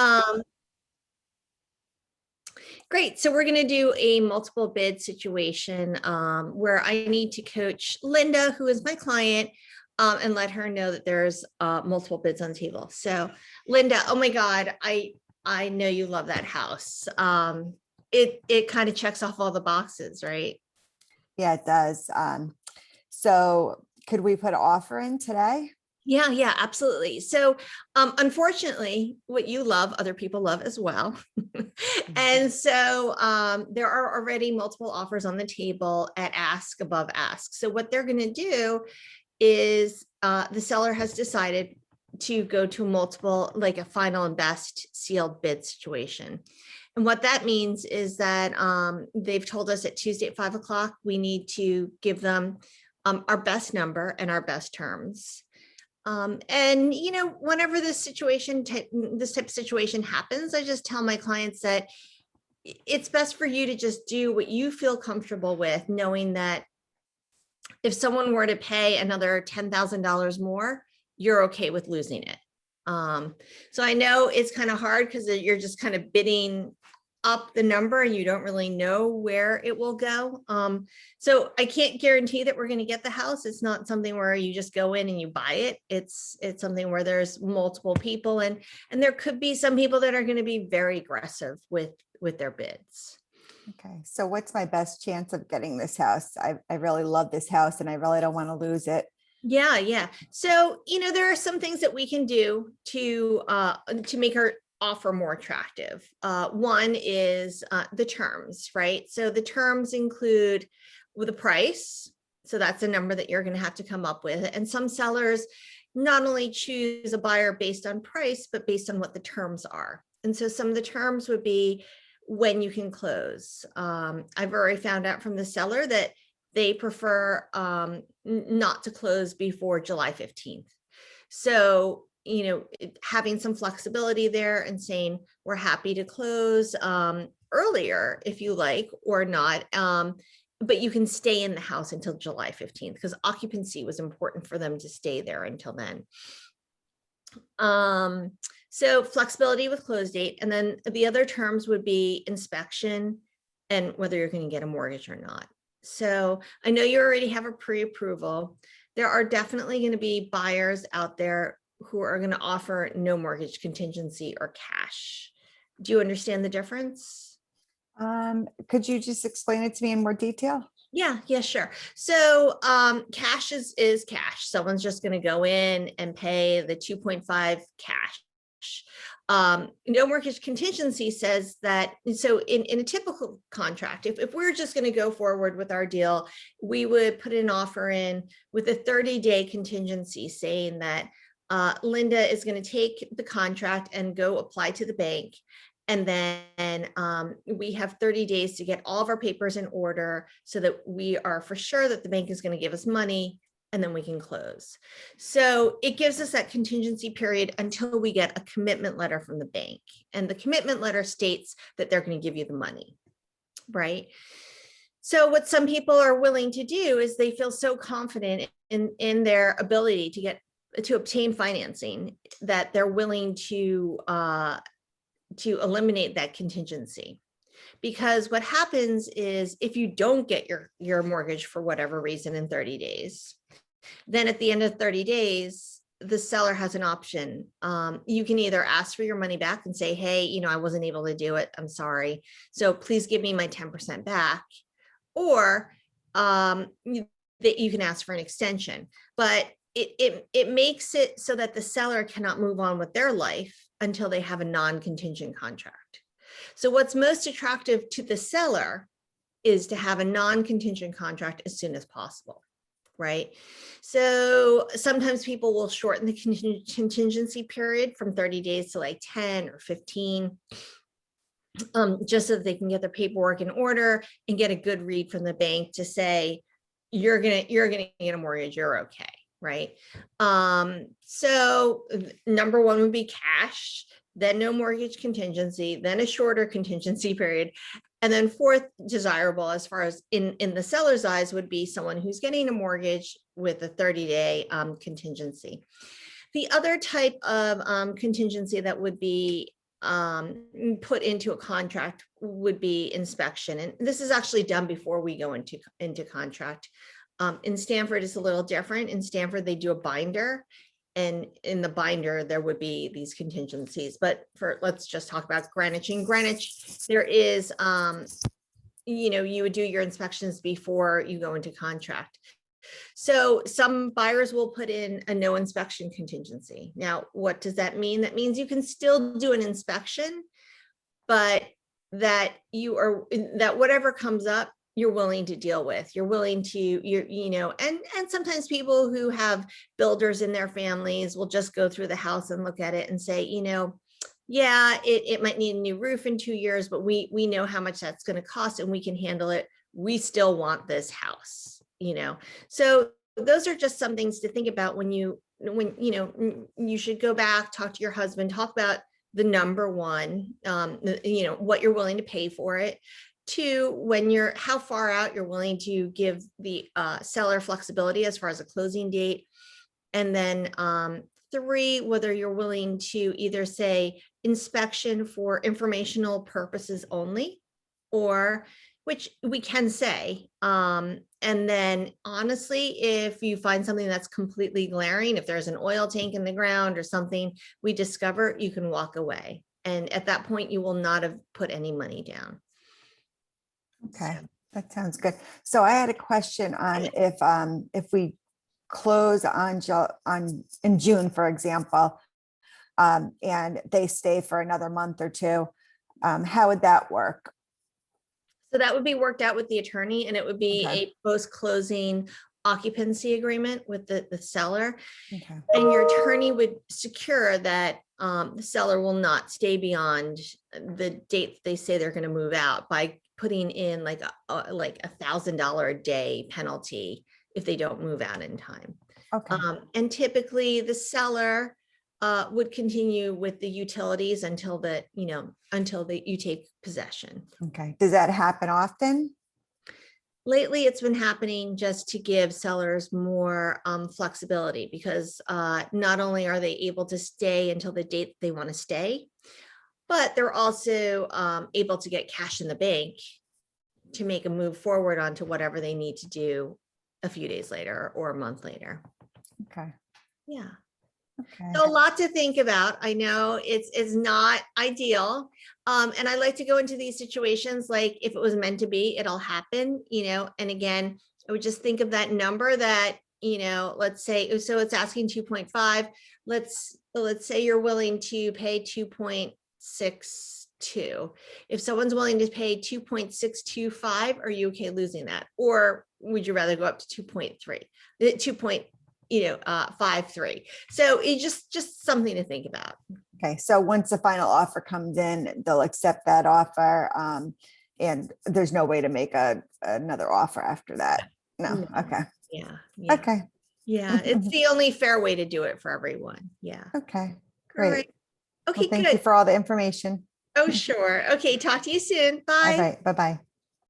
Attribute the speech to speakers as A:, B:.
A: Um, Great. So we're going to do a multiple bid situation where I need to coach Linda, who is my client, and let her know that there's multiple bids on the table. So Linda, oh my God, I know you love that house. It kind of checks off all the boxes, right?
B: Yeah, it does. So could we put an offer in today?
A: Yeah, absolutely. So, unfortunately, what you love, other people love as well. And so, there are already multiple offers on the table at ask above ask. So what they're going to do is, the seller has decided to go to multiple, like a final and best sealed bid situation. And what that means is that, they've told us at Tuesday at 5 o'clock, we need to give them, our best number and our best terms. And whenever this type of situation happens, I just tell my clients that it's best for you to just do what you feel comfortable with, knowing that if someone were to pay another $10,000 more, you're okay with losing it. So I know it's kind of hard because you're just kind of bidding up the number and you don't really know where it will go. So I can't guarantee that we're going to get the house. It's not something where you just go in and you buy it. It's something where there's multiple people, and there could be some people that are going to be very aggressive with their bids.
B: Okay, so what's my best chance of getting this house? I really love this house and I really don't want to lose it.
A: Yeah. So, there are some things that we can do to make our offer more attractive. One is the terms, right? So the terms include with a price. So that's a number that you're going to have to come up with. And some sellers not only choose a buyer based on price, but based on what the terms are. And so some of the terms would be when you can close. I've already found out from the seller that they prefer not to close before July 15th. So, having some flexibility there and saying we're happy to close earlier if you like or not. But you can stay in the house until July 15th because occupancy was important for them to stay there until then. So flexibility with close date. And then the other terms would be inspection and whether you're going to get a mortgage or not. So I know you already have a pre-approval. There are definitely going to be buyers out there who are going to offer no mortgage contingency or cash. Do you understand the difference?
B: Could you just explain it to me in more detail?
A: Yeah, sure. So cash is cash. Someone's just going to go in and pay the 2.5 cash. No mortgage contingency says that. So in a typical contract, if we're just going to go forward with our deal, we would put an offer in with a 30-day contingency saying that Linda is going to take the contract and go apply to the bank. And then we have 30 days to get all of our papers in order so that we are for sure that the bank is going to give us money, and then we can close. So it gives us that contingency period until we get a commitment letter from the bank. And the commitment letter states that they're going to give you the money, right? So what some people are willing to do is they feel so confident in their ability to obtain financing that they're willing to eliminate that contingency. Because what happens is if you don't get your mortgage for whatever reason in 30 days, then at the end of 30 days, the seller has an option. You can either ask for your money back and say, hey, I wasn't able to do it. I'm sorry. So please give me my 10% back. Or that you can ask for an extension. But it makes it so that the seller cannot move on with their life until they have a non-contingent contract. So what's most attractive to the seller is to have a non-contingent contract as soon as possible, right? So sometimes people will shorten the contingency period from 30 days to like 10 or 15, just so that they can get their paperwork in order and get a good read from the bank to say, you're gonna get a mortgage, you're okay. Right. So number one would be cash, then no mortgage contingency, then a shorter contingency period. And then fourth desirable, as far as in the seller's eyes, would be someone who's getting a mortgage with a 30-day contingency. The other type of contingency that would be put into a contract would be inspection. And this is actually done before we go into contract. In Stanford, it's a little different. In Stanford, they do a binder. And in the binder, there would be these contingencies. But let's just talk about Greenwich. In Greenwich, there is, you would do your inspections before you go into contract. So some buyers will put in a no inspection contingency. Now, what does that mean? That means you can still do an inspection, but that whatever comes up, you're willing to deal with. You're willing to, and sometimes people who have builders in their families will just go through the house and look at it and say, yeah, it might need a new roof in 2 years, but we know how much that's going to cost and we can handle it. We still want this house. So those are just some things to think about when you should go back, talk to your husband, talk about the number one, what you're willing to pay for it. 2, how far out you're willing to give the seller flexibility as far as a closing date. And then 3, whether you're willing to either say inspection for informational purposes only, or which we can say. And then honestly, if you find something that's completely glaring, if there's an oil tank in the ground or something we discover, you can walk away. And at that point, you will not have put any money down.
B: Okay, that sounds good. So I had a question on if we close in June, for example, and they stay for another month or 2, how would that work?
A: So that would be worked out with the attorney, and it would be a post-closing occupancy agreement with the seller.
B: Okay.
A: And your attorney would secure that the seller will not stay beyond the date they say they're going to move out by putting in like $1,000 a day penalty if they don't move out in time.
B: Okay.
A: And typically the seller would continue with the utilities until you take possession.
B: Okay. Does that happen often?
A: Lately, it's been happening just to give sellers more flexibility, because not only are they able to stay until the date they want to stay, but they're also able to get cash in the bank to make a move forward onto whatever they need to do a few days later or a month later.
B: Okay.
A: Yeah.
B: Okay.
A: So a lot to think about. I know it's not ideal. And I like to go into these situations like if it was meant to be, it'll happen, and again, I would just think of that number that, let's say, so it's asking 2.5. Let's say you're willing to pay 2.62. If someone's willing to pay 2.625, are you okay losing that? Or would you rather go up to 2.3, 2.53? So it just something to think about.
B: Okay. So once the final offer comes in, they'll accept that offer. And there's no way to make another offer after that. No. Okay.
A: Yeah.
B: Okay.
A: Yeah. It's the only fair way to do it for everyone. Yeah.
B: Okay. Great.
A: Right. Okay,
B: Well, thank
A: good.
B: you for all the information.
A: Oh, sure. Okay. Talk to you soon. Bye.
B: All right. Bye-bye.